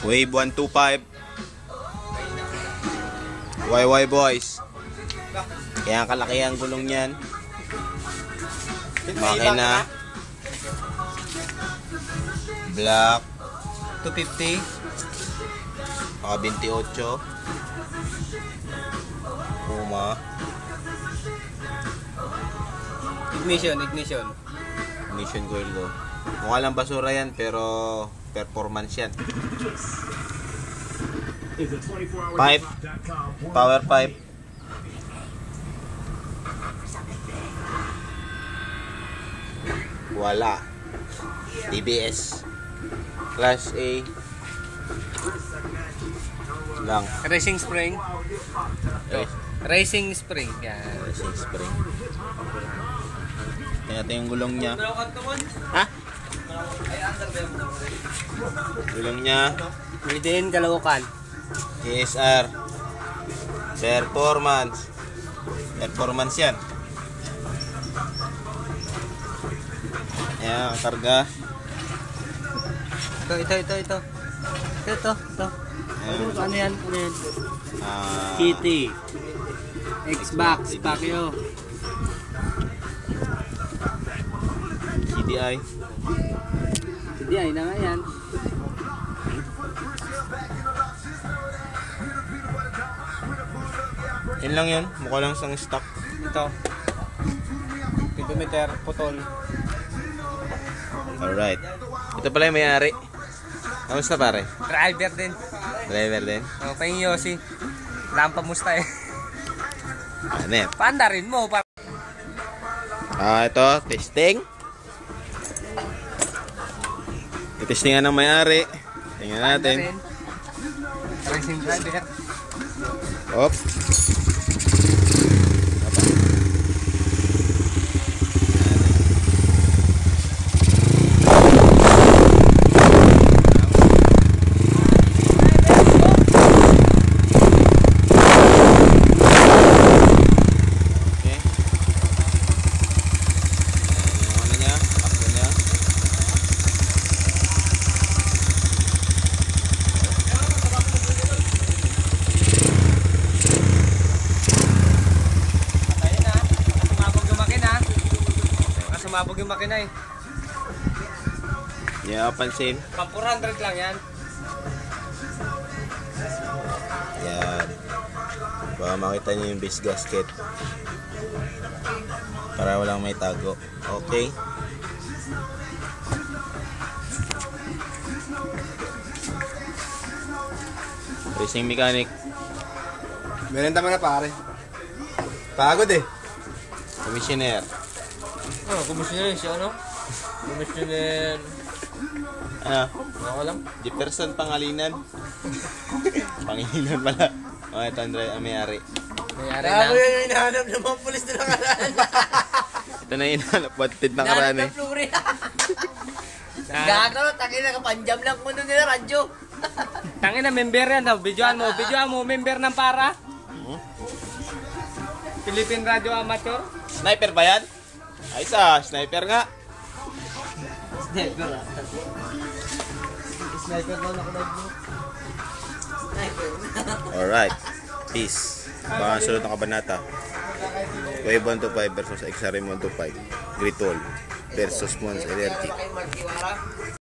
Wave 125. YY boys. Kaya kalaki ang gulong niyan. Makina. Black. 250. Maka 28. Puma. Ignition. Ignition coil ko. Mukha lang basura yan pero performance yan. Pipe. Power pipe. Wala. TBS. Class A. Lang. Racing spring. Racing spring. Yan. Racing spring. Tingnan natin yung gulong niya. Ha? Gulong niya. Made in Caloocan. KSR. Performance. Performance yan. Ayan, karga. Ito. Ayan. Ano yan? Ah, Kitty. Xbox. Pacquiao. CDI. Hindi ay na nga yan. Yun lang yun. Mukha lang sang stock. Ito. Pedometer, putol. Alright. Ito pala yung may-ari. Kamusta pare? Driver din. Driver din? O, pa yung Yossi. Lampa musta eh. Ano yan? Panda rin mo. Ito. Testing. Itestingan ng may-ari. Tingnan natin. Racing driver. Op. Sumabog yung makina eh. Yeah, pansin. Pang 400 lang yan. Yan. Baka makita niyo yung base gasket. Para walang may tago. Okay. Racing mechanic. Meron tama na pare. Pagod eh. Commissioner. Komisyoner siya ano? Komisyoner. Ano? Ako lang. Jefferson Pangalinan. Pangilinan pala. Oh, ito ang may-ari. Mayari Ako na. yung hinahanap ng mga pulis na nakaraan. Ito na yun. Wanted na karani. Flurry. Gago, takin na kapanjam lang kuno nila radyo. Tangin na member yan daw. Videoan mo. Member ng para. Philippine Radio Amateur. Sniper ba yan? Ay sniper nga. Sniper ah. Sniper daw nakalive mo. Sniper. Alright. Peace. Baka sunod na kabanata. Wave 125 versus XRM 125. Gritol versus Mons Energy.